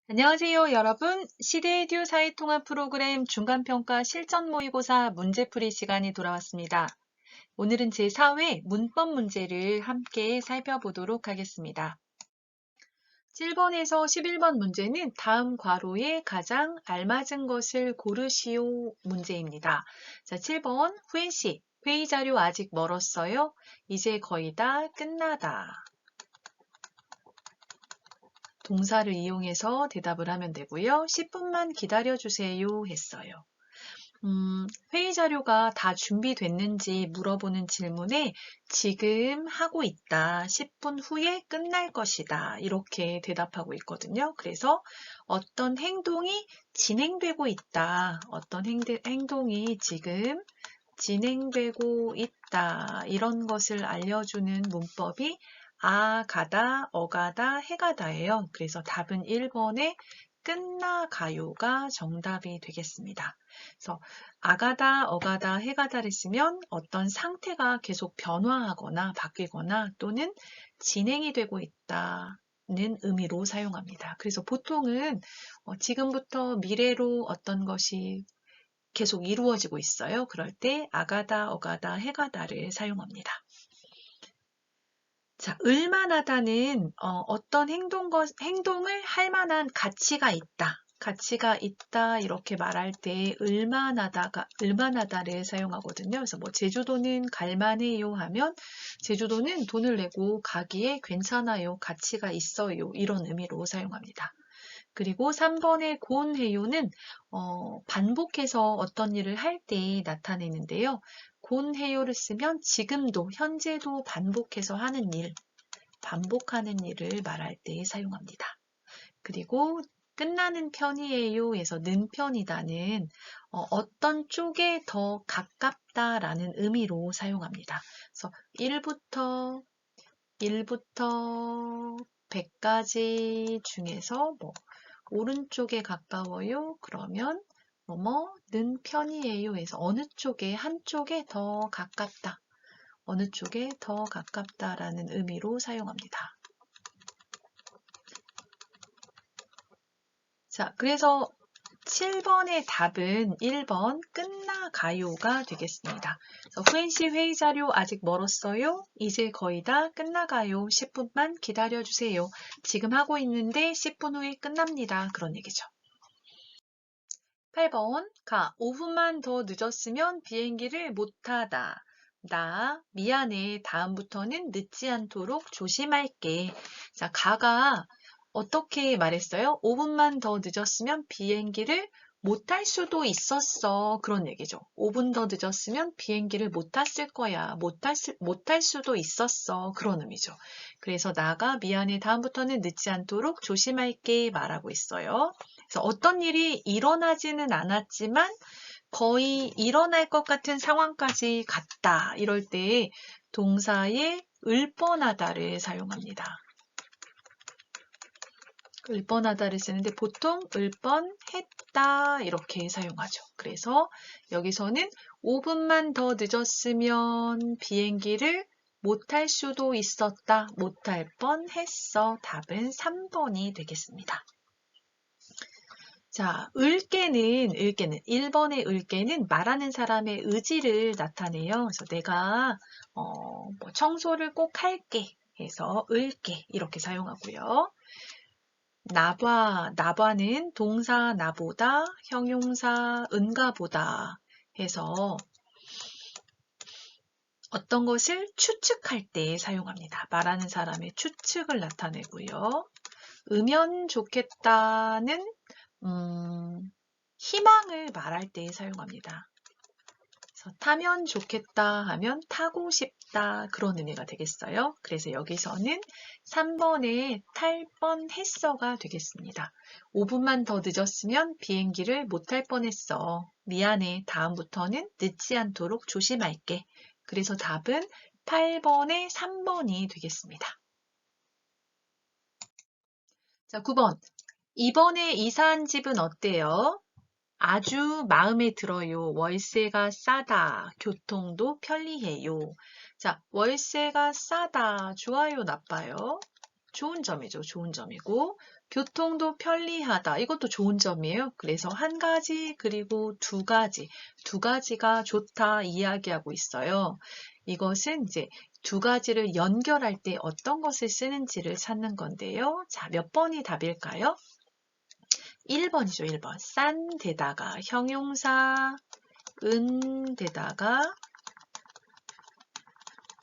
안녕하세요, 여러분. 시대에듀 사회통합 프로그램 중간평가 실전 모의고사 문제풀이 시간이 돌아왔습니다. 오늘은 제4회 문법 문제를 함께 살펴보도록 하겠습니다. 7번에서 11번 문제는 다음 괄호에 가장 알맞은 것을 고르시오 문제입니다. 자, 7번 후행시. 회의 자료 아직 멀었어요? 이제 거의 다 끝나다. 동사를 이용해서 대답을 하면 되고요. 10분만 기다려주세요 했어요. 회의 자료가 다 준비됐는지 물어보는 질문에 지금 하고 있다. 10분 후에 끝날 것이다. 이렇게 대답하고 있거든요. 그래서 어떤 행동이 진행되고 있다. 어떤 행동이 지금 진행되고 있다. 이런 것을 알려주는 문법이 가다, 어가다, 해가다예요. 그래서 답은 1번의 끝나가요가 정답이 되겠습니다. 그래서 아가다, 어가다, 해가다를 쓰면 어떤 상태가 계속 변화하거나 바뀌거나 또는 진행이 되고 있다는 의미로 사용합니다. 그래서 보통은 지금부터 미래로 어떤 것이 계속 이루어지고 있어요. 그럴 때 아가다, 어가다, 해가다를 사용합니다. 자, 을만하다는 어떤 행동을 할 만한 가치가 있다. 가치가 있다 이렇게 말할 때 을만하다를 사용하거든요. 그래서 뭐 제주도는 갈만해요 하면 제주도는 돈을 내고 가기에 괜찮아요. 가치가 있어요. 이런 의미로 사용합니다. 그리고 3번의 곤해요는 반복해서 어떤 일을 할 때 나타내는데요. 곤해요를 쓰면 지금도, 현재도 반복해서 하는 일, 반복하는 일을 말할 때 사용합니다. 그리고 끝나는 편이에요에서 는 편이다는 어떤 쪽에 더 가깝다라는 의미로 사용합니다. 그래서 1부터 100까지 중에서 뭐 오른쪽에 가까워요. 그러면 뭐뭐는 편이에요. 해서 어느 쪽에 한쪽에 더 가깝다. 어느 쪽에 더 가깝다라는 의미로 사용합니다. 자, 그래서 7번의 답은 1번 끝나가요가 되겠습니다. 후행시 회의 자료 아직 멀었어요? 이제 거의 다 끝나가요. 10분만 기다려주세요. 지금 하고 있는데 10분 후에 끝납니다. 그런 얘기죠. 8번 가 5분만 더 늦었으면 비행기를 못 타다. 나 미안해. 다음부터는 늦지 않도록 조심할게. 자, 가가 어떻게 말했어요? 5분만 더 늦었으면 비행기를 못 탈 수도 있었어. 그런 얘기죠. 5분 더 늦었으면 비행기를 못 탔을 거야. 못 탈 수도 있었어. 그런 의미죠. 그래서 나가 미안해. 다음부터는 늦지 않도록 조심할게 말하고 있어요. 그래서 어떤 일이 일어나지는 않았지만 거의 일어날 것 같은 상황까지 갔다. 이럴 때 동사의 을뻔하다를 사용합니다. 을뻔하다를 쓰는데 보통 을뻔했다 이렇게 사용하죠. 그래서 여기서는 5분만 더 늦었으면 비행기를 못 탈 수도 있었다. 못 탈 뻔했어. 답은 3번이 되겠습니다. 자, 을개는 1번의 을개는 말하는 사람의 의지를 나타내요. 그래서 내가 뭐 청소를 꼭 할게 해서 을개 이렇게 사용하고요. 나봐는 동사 나보다, 형용사 은가보다 해서 어떤 것을 추측할 때 사용합니다. 말하는 사람의 추측을 나타내고요. 으면 좋겠다는 희망을 말할 때 사용합니다. 그래서 타면 좋겠다 하면 타고 싶다 그런 의미가 되겠어요. 그래서 여기서는 3번에 탈 뻔했어가 되겠습니다. 5분만 더 늦었으면 비행기를 못 탈 뻔했어. 미안해. 다음부터는 늦지 않도록 조심할게. 그래서 답은 8번에 3번이 되겠습니다. 자, 9번. 이번에 이사한 집은 어때요? 아주 마음에 들어요. 월세가 싸다. 교통도 편리해요. 자, 월세가 싸다. 좋아요, 나빠요? 좋은 점이죠. 좋은 점이고. 교통도 편리하다. 이것도 좋은 점이에요. 그래서 한 가지 그리고 두 가지. 두 가지가 좋다 이야기하고 있어요. 이것은 이제 두 가지를 연결할 때 어떤 것을 쓰는지를 찾는 건데요. 자, 몇 번이 답일까요? 1번이죠, 1번. 싼 데다가 형용사 은 데다가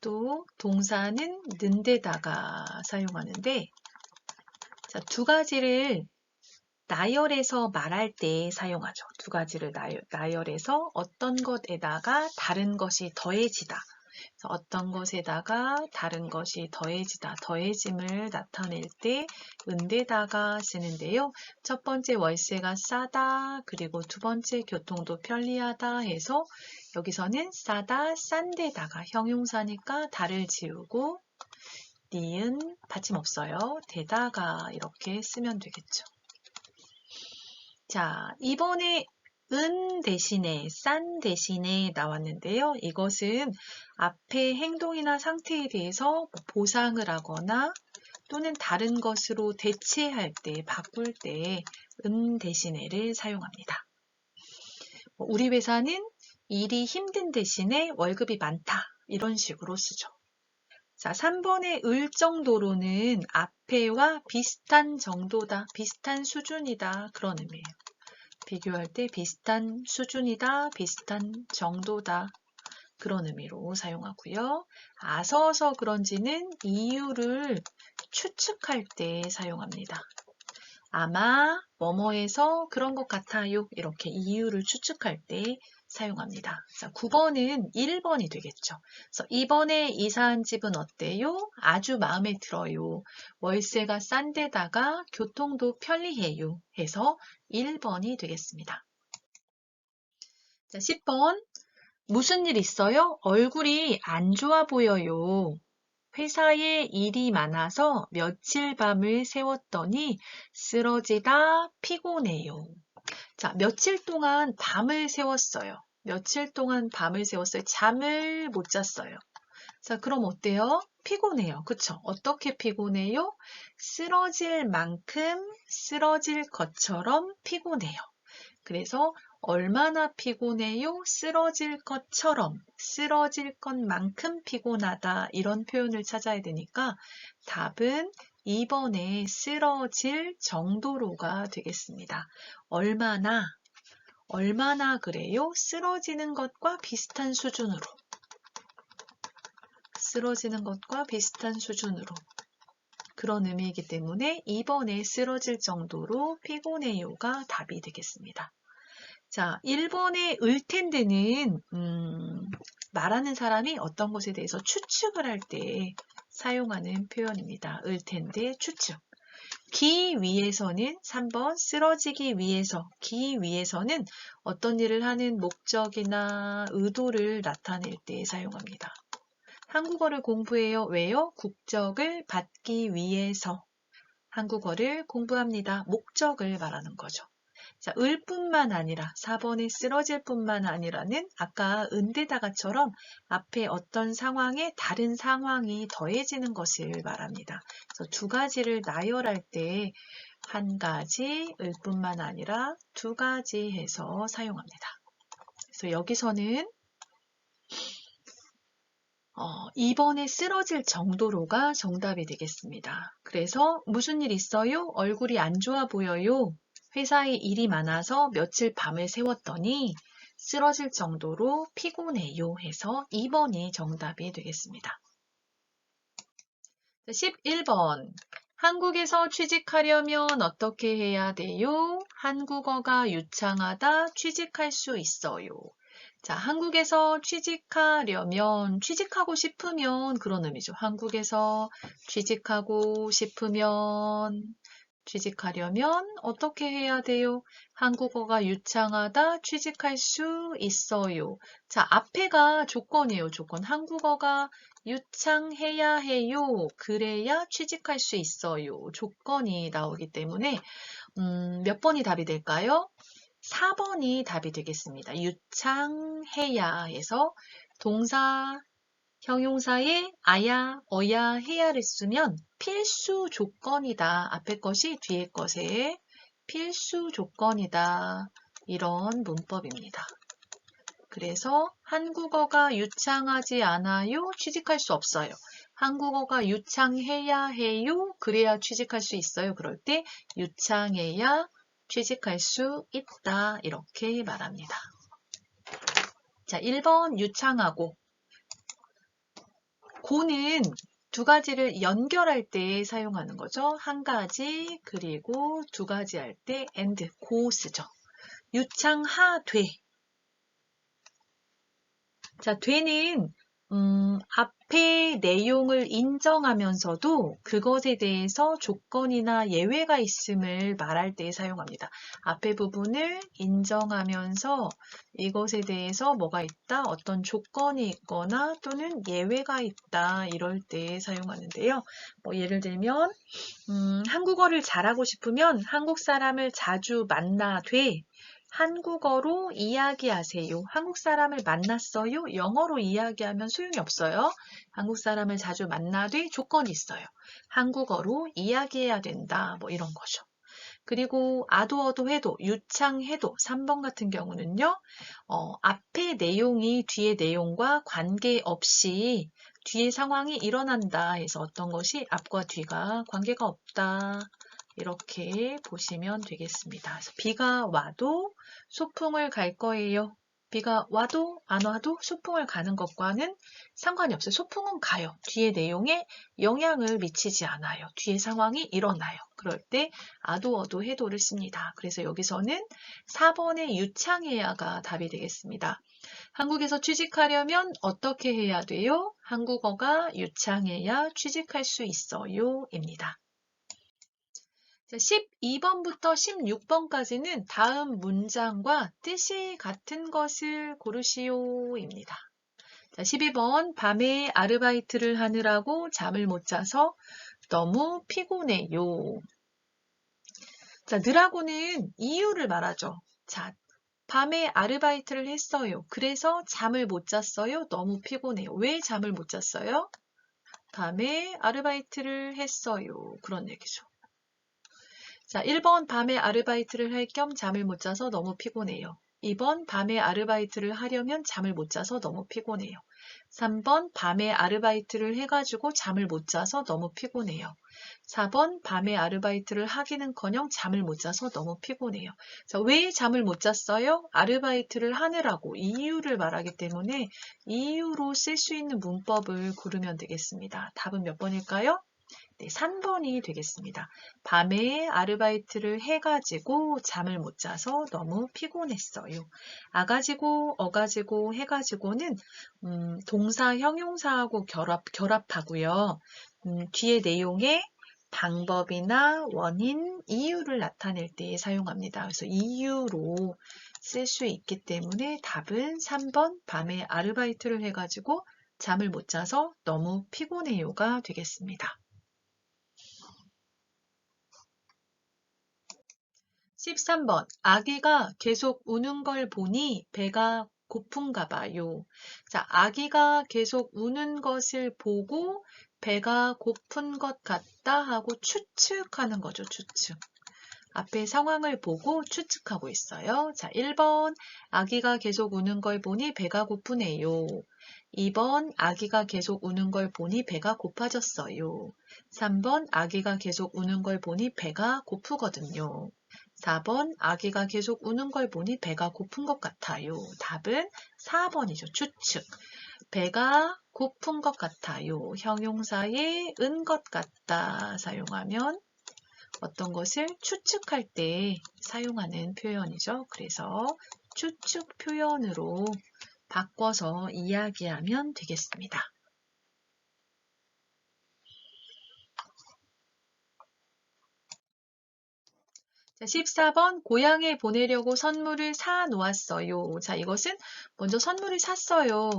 또 동사는 는 데다가 사용하는데 자, 두 가지를 나열해서 말할 때 사용하죠. 두 가지를 나열해서 어떤 것에다가 다른 것이 더해지다. 그래서 어떤 것에다가 다른 것이 더해지다, 더해짐을 나타낼 때 은데다가 쓰는데요. 첫 번째 월세가 싸다, 그리고 두 번째 교통도 편리하다 해서 여기서는 싸다, 싼 데다가 형용사니까 다를 지우고 니은 받침 없어요. 데다가 이렇게 쓰면 되겠죠. 자, 이번에 은 대신에 싼 대신에 나왔는데요. 이것은 앞에 행동이나 상태에 대해서 보상을 하거나 또는 다른 것으로 대체할 때, 바꿀 때 은 대신에를 사용합니다. 우리 회사는 일이 힘든 대신에 월급이 많다. 이런 식으로 쓰죠. 자, 3번의 을 정도로는 앞에와 비슷한 정도다, 비슷한 수준이다. 그런 의미예요. 비교할 때 비슷한 수준이다, 비슷한 정도다. 그런 의미로 사용하고요. 아서서 그런지는 이유를 추측할 때 사용합니다. 아마 뭐뭐해서 그런 것 같아요. 이렇게 이유를 추측할 때 사용합니다. 자, 9번은 1번이 되겠죠. 그래서 이번에 이사한 집은 어때요? 아주 마음에 들어요. 월세가 싼 데다가 교통도 편리해요. 해서 1번이 되겠습니다. 자, 10번. 무슨 일 있어요? 얼굴이 안 좋아 보여요. 회사에 일이 많아서 며칠 밤을 새웠더니 쓰러지다 피곤해요. 자, 며칠 동안 밤을 새웠어요. 며칠 동안 밤을 새웠어요. 잠을 못 잤어요. 자, 그럼 어때요? 피곤해요. 그쵸? 어떻게 피곤해요? 쓰러질 만큼 쓰러질 것처럼 피곤해요. 그래서 얼마나 피곤해요? 쓰러질 것처럼, 쓰러질 것만큼 피곤하다. 이런 표현을 찾아야 되니까 답은 2번에 쓰러질 정도로가 되겠습니다. 얼마나 그래요? 쓰러지는 것과 비슷한 수준으로. 쓰러지는 것과 비슷한 수준으로. 그런 의미이기 때문에 2번에 쓰러질 정도로 피곤해요가 답이 되겠습니다. 자, 1번의 을 텐데는 말하는 사람이 어떤 것에 대해서 추측을 할 때 사용하는 표현입니다. 을 텐데 추측. 기 위해서는 3번 쓰러지기 위해서, 기 위해서는 어떤 일을 하는 목적이나 의도를 나타낼 때 사용합니다. 한국어를 공부해요. 왜요? 국적을 받기 위해서 한국어를 공부합니다. 목적을 말하는 거죠. 자, 을뿐만 아니라 4번에 쓰러질 뿐만 아니라는 아까 은데다가처럼 앞에 어떤 상황에 다른 상황이 더해지는 것을 말합니다. 그래서 두 가지를 나열할 때 한 가지, 을뿐만 아니라 두 가지 해서 사용합니다. 그래서 여기서는 2번에 쓰러질 정도로가 정답이 되겠습니다. 그래서 무슨 일 있어요? 얼굴이 안 좋아 보여요. 회사에 일이 많아서 며칠 밤을 새웠더니 쓰러질 정도로 피곤해요 해서 2번이 정답이 되겠습니다. 11번. 한국에서 취직하려면 어떻게 해야 돼요? 한국어가 유창하다, 취직할 수 있어요. 자, 한국에서 취직하려면, 취직하고 싶으면 그런 의미죠. 한국에서 취직하고 싶으면, 취직하려면 어떻게 해야 돼요? 한국어가 유창하다, 취직할 수 있어요. 자, 앞에가 조건이에요, 조건. 한국어가 유창해야 해요. 그래야 취직할 수 있어요. 조건이 나오기 때문에 몇 번이 답이 될까요? 4번이 답이 되겠습니다. 유창해야 해서 동사 형용사에 아야, 어야, 해야를 쓰면 필수 조건이다. 앞에 것이 뒤에 것의 필수 조건이다. 이런 문법입니다. 그래서 한국어가 유창하지 않아요? 취직할 수 없어요. 한국어가 유창해야 해요? 그래야 취직할 수 있어요. 그럴 때 유창해야 취직할 수 있다. 이렇게 말합니다. 자, 1번 유창하고. 고는 두 가지를 연결할 때 사용하는 거죠. 한 가지 그리고 두 가지 할 때 and, 고 쓰죠. 유창하되. 자, 되는 앞의 내용을 인정하면서도 그것에 대해서 조건이나 예외가 있음을 말할 때 사용합니다. 앞의 부분을 인정하면서 이것에 대해서 뭐가 있다, 어떤 조건이 있거나 또는 예외가 있다, 이럴 때 사용하는데요. 예를 들면 한국어를 잘하고 싶으면 한국 사람을 자주 만나되 한국어로 이야기하세요. 한국 사람을 만났어요. 영어로 이야기하면 소용이 없어요. 한국 사람을 자주 만나되 조건이 있어요. 한국어로 이야기해야 된다. 이런 거죠. 그리고 아도어도 해도, 유창해도 3번 같은 경우는요. 앞의 내용이 뒤의 내용과 관계없이 뒤의 상황이 일어난다 해서 어떤 것이 앞과 뒤가 관계가 없다. 이렇게 보시면 되겠습니다. 그래서 비가 와도 소풍을 갈 거예요. 비가 와도 안 와도 소풍을 가는 것과는 상관이 없어요. 소풍은 가요. 뒤의 내용에 영향을 미치지 않아요. 뒤의 상황이 일어나요. 그럴 때 아도어도 해도를 씁니다. 그래서 여기서는 4번의 유창해야가 답이 되겠습니다. 한국에서 취직하려면 어떻게 해야 돼요? 한국어가 유창해야 취직할 수 있어요. 입니다. 12번부터 16번까지는 다음 문장과 뜻이 같은 것을 고르시오입니다. 12번 밤에 아르바이트를 하느라고 잠을 못 자서 너무 피곤해요. 자, 느라고는 이유를 말하죠. 자, 밤에 아르바이트를 했어요. 그래서 잠을 못 잤어요. 너무 피곤해요. 왜 잠을 못 잤어요? 밤에 아르바이트를 했어요. 그런 얘기죠. 자, 1번 밤에 아르바이트를 할 겸 잠을 못 자서 너무 피곤해요. 2번 밤에 아르바이트를 하려면 잠을 못 자서 너무 피곤해요. 3번 밤에 아르바이트를 해가지고 잠을 못 자서 너무 피곤해요. 4번 밤에 아르바이트를 하기는커녕 잠을 못 자서 너무 피곤해요. 자, 왜 잠을 못 잤어요? 아르바이트를 하느라고 이유를 말하기 때문에 이유로 쓸 수 있는 문법을 고르면 되겠습니다. 답은 몇 번일까요? 네, 3번이 되겠습니다. 밤에 아르바이트를 해가지고 잠을 못 자서 너무 피곤했어요. 아가지고, 어가지고, 해가지고는 동사, 형용사하고 결합하고요. 뒤에 내용에 방법이나 원인, 이유를 나타낼 때 사용합니다. 그래서 이유로 쓸 수 있기 때문에 답은 3번 밤에 아르바이트를 해가지고 잠을 못 자서 너무 피곤해요가 되겠습니다. 13번. 아기가 계속 우는 걸 보니 배가 고픈가 봐요. 자, 아기가 계속 우는 것을 보고 배가 고픈 것 같다 하고 추측하는 거죠, 추측. 앞에 상황을 보고 추측하고 있어요. 자, 1번. 아기가 계속 우는 걸 보니 배가 고프네요. 2번. 아기가 계속 우는 걸 보니 배가 고파졌어요. 3번. 아기가 계속 우는 걸 보니 배가 고프거든요. 4번. 아기가 계속 우는 걸 보니 배가 고픈 것 같아요. 답은 4번이죠. 추측. 배가 고픈 것 같아요. 형용사에 은 것 같다 사용하면 어떤 것을 추측할 때 사용하는 표현이죠. 그래서 추측 표현으로 바꿔서 이야기하면 되겠습니다. 자, 14번 고향에 보내려고 선물을 사 놓았어요. 자, 이것은 먼저 선물을 샀어요.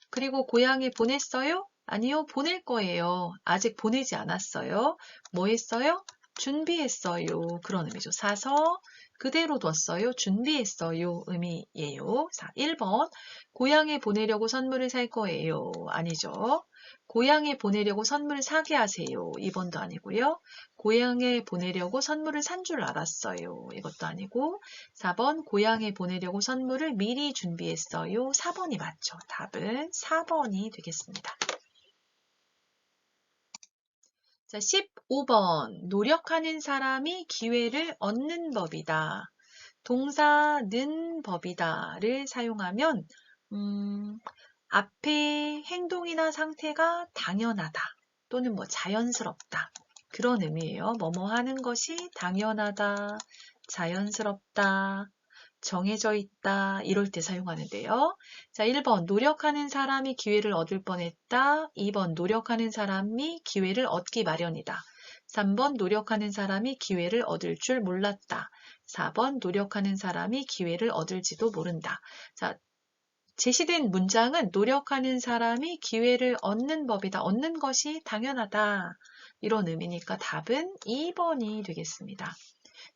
그리고 고향에 보냈어요? 아니요, 보낼 거예요. 아직 보내지 않았어요. 뭐 했어요? 준비했어요. 그런 의미죠. 사서 그대로 뒀어요. 준비했어요. 의미예요. 자, 1번. 고향에 보내려고 선물을 살 거예요. 아니죠. 고향에 보내려고 선물을 사게 하세요. 2번도 아니고요. 고향에 보내려고 선물을 산 줄 알았어요. 이것도 아니고 4번 고향에 보내려고 선물을 미리 준비했어요. 4번이 맞죠. 답은 4번이 되겠습니다. 자, 15번. 노력하는 사람이 기회를 얻는 법이다. 동사는 법이다를 사용하면 앞에 행동이나 상태가 당연하다 또는 뭐 자연스럽다 그런 의미예요. 뭐뭐 하는 것이 당연하다, 자연스럽다, 정해져 있다 이럴 때 사용하는데요. 자, 1번 노력하는 사람이 기회를 얻을 뻔했다. 2번 노력하는 사람이 기회를 얻기 마련이다. 3번 노력하는 사람이 기회를 얻을 줄 몰랐다. 4번 노력하는 사람이 기회를 얻을지도 모른다. 자, 제시된 문장은 노력하는 사람이 기회를 얻는 법이다. 얻는 것이 당연하다. 이런 의미니까 답은 2번이 되겠습니다.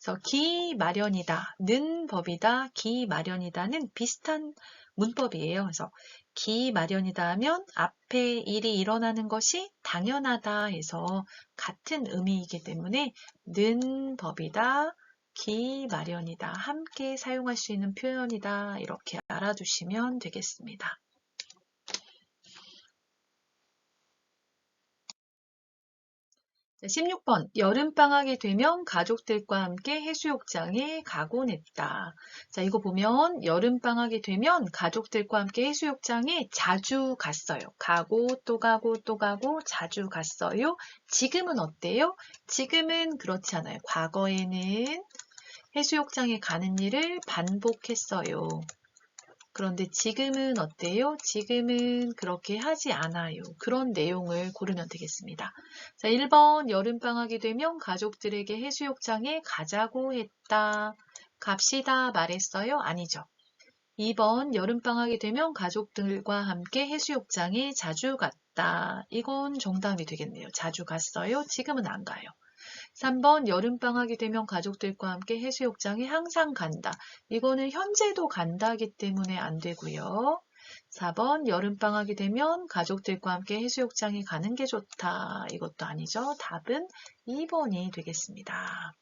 그래서 기 마련이다, 는 법이다, 기 마련이다는 비슷한 문법이에요. 그래서 기 마련이다 하면 앞에 일이 일어나는 것이 당연하다 해서 같은 의미이기 때문에 는 법이다, 기 마련이다 함께 사용할 수 있는 표현이다 이렇게 알아두시면 되겠습니다. 16번 여름방학이 되면 가족들과 함께 해수욕장에 가곤 했다. 자, 이거 보면 여름방학이 되면 가족들과 함께 해수욕장에 자주 갔어요. 가고 또 가고 또 가고 자주 갔어요. 지금은 어때요? 지금은 그렇지 않아요. 과거에는 해수욕장에 가는 일을 반복했어요. 그런데 지금은 어때요? 지금은 그렇게 하지 않아요. 그런 내용을 고르면 되겠습니다. 자, 1번 여름방학이 되면 가족들에게 해수욕장에 가자고 했다. 갑시다 말했어요? 아니죠. 2번 여름방학이 되면 가족들과 함께 해수욕장에 자주 갔다. 이건 정답이 되겠네요. 자주 갔어요? 지금은 안 가요. 3번 여름방학이 되면 가족들과 함께 해수욕장에 항상 간다. 이거는 현재도 간다기 때문에 안 되고요. 4번 여름방학이 되면 가족들과 함께 해수욕장에 가는 게 좋다. 이것도 아니죠. 답은 2번이 되겠습니다.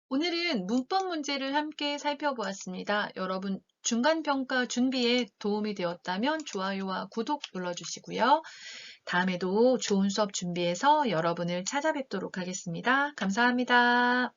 오늘은 문법 문제를 함께 살펴보았습니다. 여러분 중간평가 준비에 도움이 되었다면 좋아요와 구독 눌러주시고요. 다음에도 좋은 수업 준비해서 여러분을 찾아뵙도록 하겠습니다. 감사합니다.